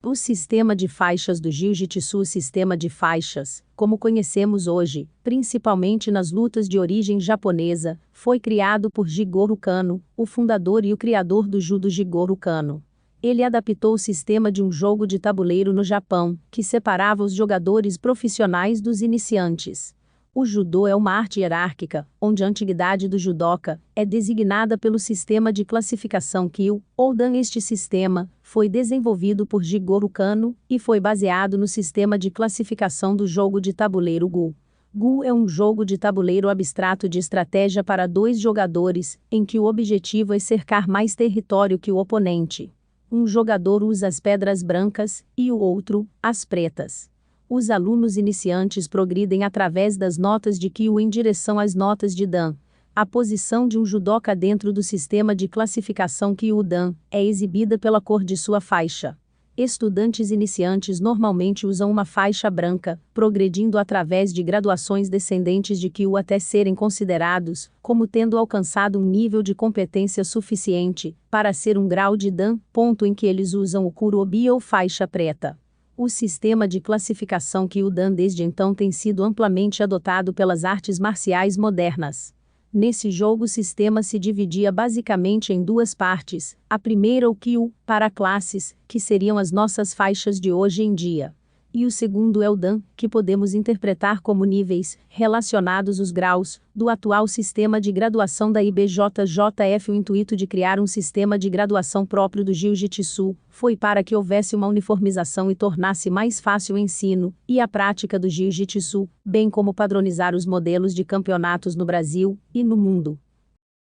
O sistema de faixas do Jiu-Jitsu. O sistema de faixas, como conhecemos hoje, principalmente nas lutas de origem japonesa, foi criado por Jigoro Kano, o fundador e o criador do Judo. Jigoro Kano. Ele adaptou o sistema de um jogo de tabuleiro no Japão, que separava os jogadores profissionais dos iniciantes. O judô é uma arte hierárquica, onde a antiguidade do judoca é designada pelo sistema de classificação Kyu, ou Dan. Este sistema foi desenvolvido por Jigoro Kano e foi baseado no sistema de classificação do jogo de tabuleiro Gu. Gu é um jogo de tabuleiro abstrato de estratégia para 2 jogadores, em que o objetivo é cercar mais território que o oponente. Um jogador usa as pedras brancas e o outro, as pretas. Os alunos iniciantes progridem através das notas de Kyu em direção às notas de Dan. A posição de um judoca dentro do sistema de classificação Kyu-Dan é exibida pela cor de sua faixa. Estudantes iniciantes normalmente usam uma faixa branca, progredindo através de graduações descendentes de Kyu até serem considerados como tendo alcançado um nível de competência suficiente para ser um grau de Dan, ponto em que eles usam o Kurobi ou faixa preta. O sistema de classificação Kyu-Dan desde então tem sido amplamente adotado pelas artes marciais modernas. Nesse jogo o sistema se dividia basicamente em 2 partes, a primeira o Kyu, para classes, que seriam as nossas faixas de hoje em dia. E o segundo é o Dan, que podemos interpretar como níveis, relacionados os graus, do atual sistema de graduação da IBJJF. O intuito de criar um sistema de graduação próprio do Jiu-Jitsu foi para que houvesse uma uniformização e tornasse mais fácil o ensino e a prática do Jiu-Jitsu, bem como padronizar os modelos de campeonatos no Brasil e no mundo.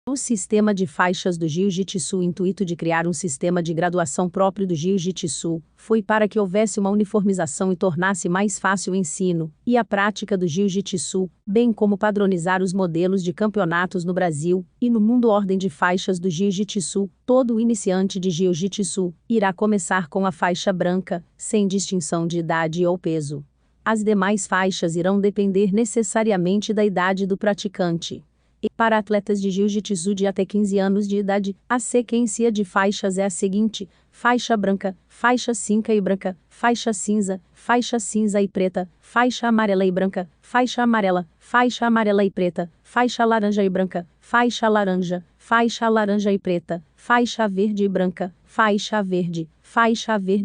O sistema de faixas do Jiu-Jitsu. O intuito de criar um sistema de graduação próprio do Jiu-Jitsu foi para que houvesse uma uniformização e tornasse mais fácil o ensino e a prática do Jiu-Jitsu, bem como padronizar os modelos de campeonatos no Brasil e no mundo. Ordem de faixas do Jiu-Jitsu. Todo iniciante de Jiu-Jitsu irá começar com a faixa branca, sem distinção de idade ou peso. As demais faixas irão depender necessariamente da idade do praticante. E para atletas de Jiu-Jitsu de até 15 anos de idade, a sequência de faixas é a seguinte: faixa branca, faixa cinza e branca, faixa cinza e preta, faixa amarela e branca, faixa amarela e preta, faixa laranja e branca, faixa laranja e preta, faixa verde e branca, faixa verde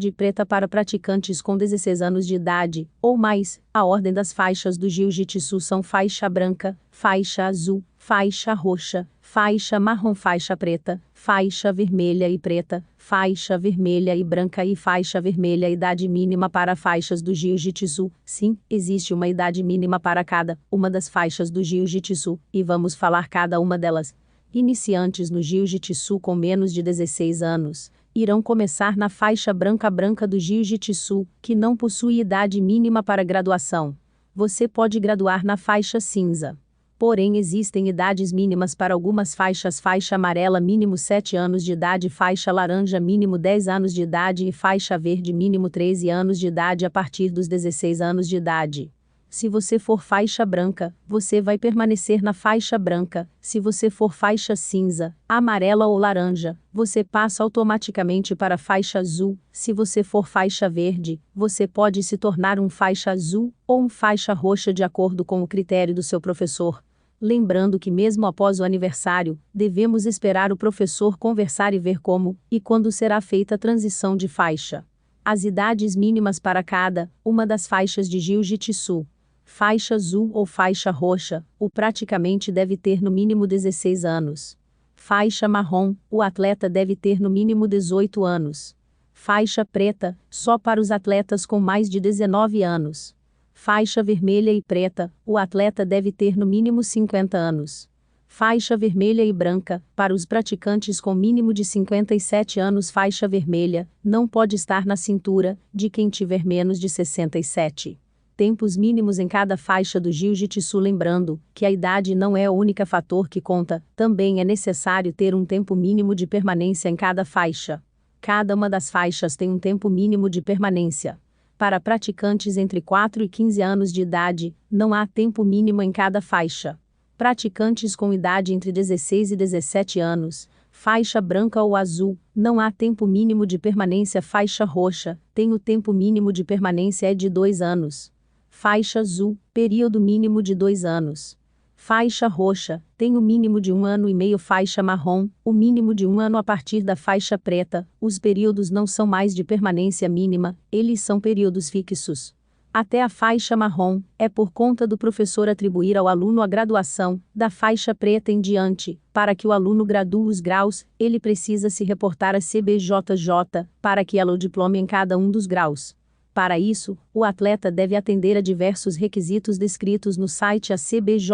e preta. Para praticantes com 16 anos de idade ou mais, a ordem das faixas do Jiu-Jitsu são faixa branca, faixa azul, faixa roxa, faixa marrom, faixa preta, faixa vermelha e preta, faixa vermelha e branca e faixa vermelha. Idade mínima para faixas do Jiu-Jitsu. Sim, existe uma idade mínima para cada uma das faixas do Jiu-Jitsu, e vamos falar cada uma delas. Iniciantes no Jiu-Jitsu com menos de 16 anos irão começar na faixa branca do Jiu-Jitsu, que não possui idade mínima para graduação. Você pode graduar na faixa cinza. Porém existem idades mínimas para algumas faixas: faixa amarela mínimo 7 anos de idade, faixa laranja mínimo 10 anos de idade e faixa verde mínimo 13 anos de idade a partir dos 16 anos de idade. Se você for faixa branca, você vai permanecer na faixa branca. Se você for faixa cinza, amarela ou laranja, você passa automaticamente para a faixa azul. Se você for faixa verde, você pode se tornar um faixa azul ou um faixa roxa de acordo com o critério do seu professor. Lembrando que mesmo após o aniversário, devemos esperar o professor conversar e ver como e quando será feita a transição de faixa. As idades mínimas para cada uma das faixas de Jiu-Jitsu. Faixa azul ou faixa roxa, o praticante deve ter no mínimo 16 anos. Faixa marrom, o atleta deve ter no mínimo 18 anos. Faixa preta, só para os atletas com mais de 19 anos. Faixa vermelha e preta, o atleta deve ter no mínimo 50 anos. Faixa vermelha e branca, para os praticantes com mínimo de 57 anos. Faixa vermelha, não pode estar na cintura de quem tiver menos de 67. Tempos mínimos em cada faixa do Jiu-Jitsu. Lembrando que a idade não é o único fator que conta, também é necessário ter um tempo mínimo de permanência em cada faixa. Cada uma das faixas tem um tempo mínimo de permanência. Para praticantes entre 4 e 15 anos de idade, não há tempo mínimo em cada faixa. Praticantes com idade entre 16 e 17 anos, Faixa branca ou azul, não há tempo mínimo de permanência. Faixa roxa, tem o tempo mínimo de permanência é de 2 anos. Faixa azul, período mínimo de 2 anos. Faixa roxa, tem o mínimo de 1 ano e meio. Faixa marrom, o mínimo de 1 ano. A partir da faixa preta, os períodos não são mais de permanência mínima, eles são períodos fixos. Até a faixa marrom, é por conta do professor atribuir ao aluno a graduação. Da faixa preta em diante, para que o aluno gradue os graus, ele precisa se reportar à CBJJ, para que ela o diplome em cada um dos graus. Para isso, o atleta deve atender a diversos requisitos descritos no site ACBJJ.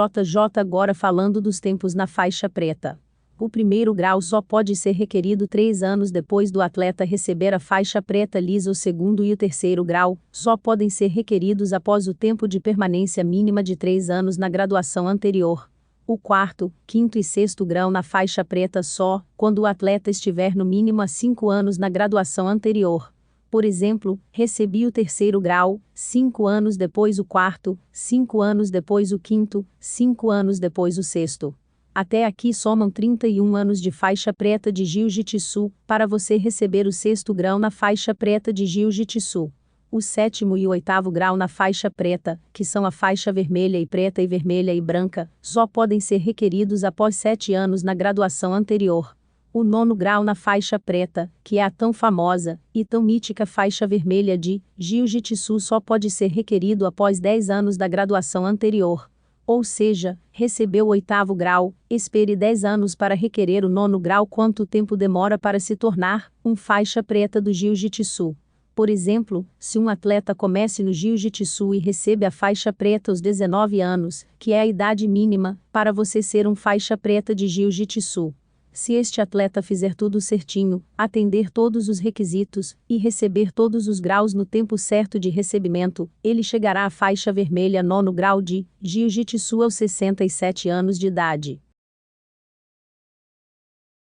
Agora falando dos tempos na faixa preta. O primeiro grau só pode ser requerido 3 anos depois do atleta receber a faixa preta lisa. O segundo e o terceiro grau só podem ser requeridos após o tempo de permanência mínima de 3 anos na graduação anterior. O quarto, quinto e sexto grau na faixa preta só, quando o atleta estiver no mínimo há 5 anos na graduação anterior. Por exemplo, recebi o terceiro grau, 5 anos depois o quarto, 5 anos depois o quinto, 5 anos depois o sexto. Até aqui somam 31 anos de faixa preta de Jiu-Jitsu, para você receber o sexto grau na faixa preta de Jiu-Jitsu. O sétimo e o oitavo grau na faixa preta, que são a faixa vermelha e preta e vermelha e branca, só podem ser requeridos após 7 anos na graduação anterior. O nono grau na faixa preta, que é a tão famosa e tão mítica faixa vermelha de Jiu-Jitsu, só pode ser requerido após 10 anos da graduação anterior. Ou seja, recebeu o oitavo grau, espere 10 anos para requerer o nono grau. Quanto tempo demora para se tornar um faixa preta do Jiu-Jitsu? Por exemplo, se um atleta comece no Jiu-Jitsu e recebe a faixa preta aos 19 anos, que é a idade mínima para você ser um faixa preta de Jiu-Jitsu. Se este atleta fizer tudo certinho, atender todos os requisitos e receber todos os graus no tempo certo de recebimento, ele chegará à faixa vermelha nono grau de Jiu-Jitsu aos 67 anos de idade.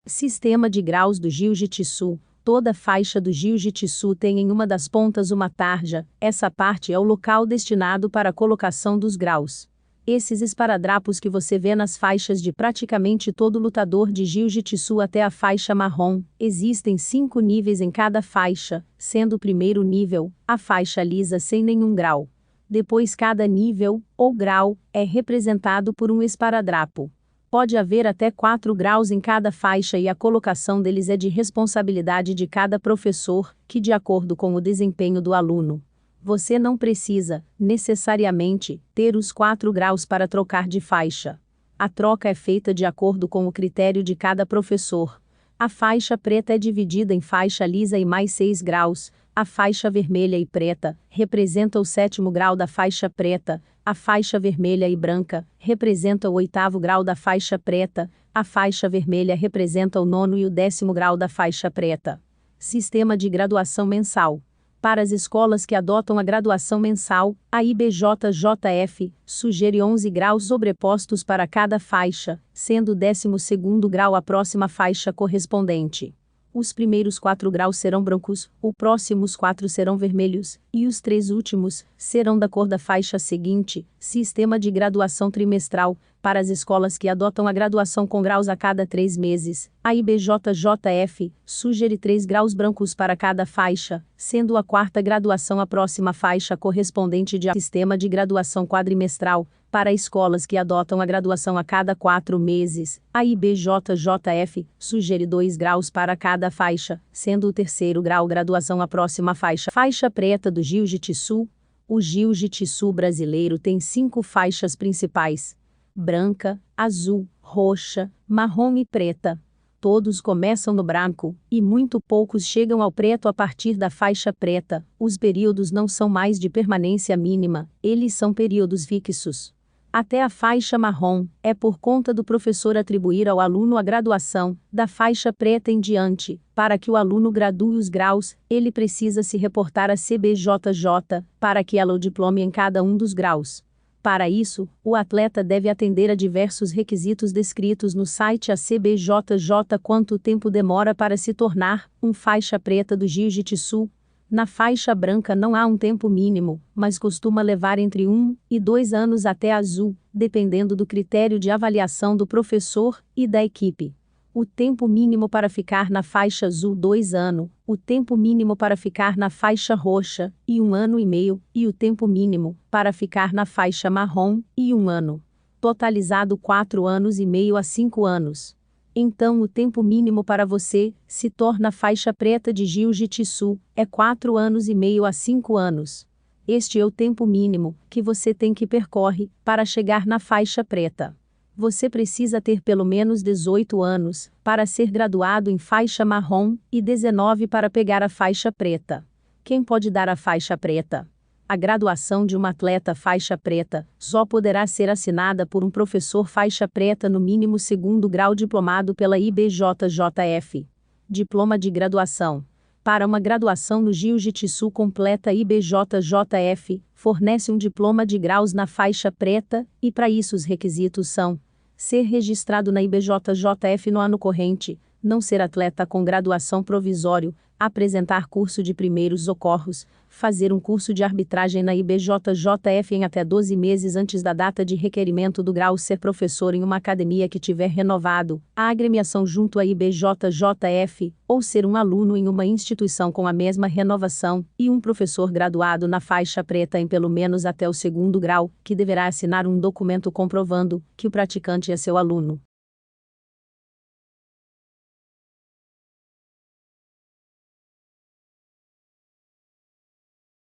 Sistema de graus do Jiu-Jitsu. Toda faixa do Jiu-Jitsu tem em uma das pontas uma tarja. Essa parte é o local destinado para a colocação dos graus. Esses esparadrapos que você vê nas faixas de praticamente todo lutador de Jiu-Jitsu até a faixa marrom, existem 5 níveis em cada faixa, sendo o primeiro nível, a faixa lisa sem nenhum grau. Depois cada nível, ou grau, é representado por um esparadrapo. Pode haver até 4 graus em cada faixa e a colocação deles é de responsabilidade de cada professor, que de acordo com o desempenho do aluno. Você não precisa, necessariamente, ter os 4 graus para trocar de faixa. A troca é feita de acordo com o critério de cada professor. A faixa preta é dividida em faixa lisa e mais 6 graus. A faixa vermelha e preta representa o 7º grau da faixa preta. A faixa vermelha e branca representa o 8º grau da faixa preta. A faixa vermelha representa o 9º e o 10º grau da faixa preta. Sistema de graduação mensal. Para as escolas que adotam a graduação mensal, a IBJJF sugere 11 graus sobrepostos para cada faixa, sendo o 12º grau a próxima faixa correspondente. Os primeiros 4 graus serão brancos, os próximos 4 serão vermelhos, e os 3 últimos serão da cor da faixa seguinte. Sistema de graduação trimestral. Para as escolas que adotam a graduação com graus a cada 3 meses, a IBJJF sugere 3 graus brancos para cada faixa, sendo a 4ª graduação a próxima faixa correspondente de sistema de graduação quadrimestral. Para escolas que adotam a graduação a cada 4 meses, a IBJJF sugere 2 graus para cada faixa, sendo o 3º grau graduação a próxima faixa. Faixa preta do Jiu-Jitsu. O Jiu-Jitsu brasileiro tem 5 faixas principais: branca, azul, roxa, marrom e preta. Todos começam no branco, e muito poucos chegam ao preto a partir da faixa preta. Os períodos não são mais de permanência mínima, eles são períodos fixos. Até a faixa marrom, é por conta do professor atribuir ao aluno a graduação. Da faixa preta em diante, para que o aluno gradue os graus, ele precisa se reportar à CBJJ, para que ela o diplome em cada um dos graus. Para isso, o atleta deve atender a diversos requisitos descritos no site ACBJJ. Quanto tempo demora para se tornar um faixa preta do Jiu-Jitsu? Na faixa branca não há um tempo mínimo, mas costuma levar entre 1 e 2 anos até azul, dependendo do critério de avaliação do professor e da equipe. O tempo mínimo para ficar na faixa azul 2 anos, o tempo mínimo para ficar na faixa roxa, e 1 ano e meio, e o tempo mínimo para ficar na faixa marrom, e 1 ano. Totalizado 4 anos e meio a 5 anos. Então o tempo mínimo para você se torna faixa preta de Jiu-Jitsu é 4 anos e meio a 5 anos. Este é o tempo mínimo que você tem que percorrer para chegar na faixa preta. Você precisa ter pelo menos 18 anos para ser graduado em faixa marrom e 19 para pegar a faixa preta. Quem pode dar a faixa preta? A graduação de uma atleta faixa preta só poderá ser assinada por um professor faixa preta no mínimo 2º grau diplomado pela IBJJF. Diploma de graduação. Para uma graduação no Jiu-Jitsu completa, IBJJF fornece um diploma de graus na faixa preta, e para isso os requisitos são: ser registrado na IBJJF no ano corrente, não ser atleta com graduação provisório, apresentar curso de primeiros socorros, fazer um curso de arbitragem na IBJJF em até 12 meses antes da data de requerimento do grau, ser professor em uma academia que tiver renovado a agremiação junto à IBJJF, ou ser um aluno em uma instituição com a mesma renovação, e um professor graduado na faixa preta em pelo menos até o 2º grau, que deverá assinar um documento comprovando que o praticante é seu aluno.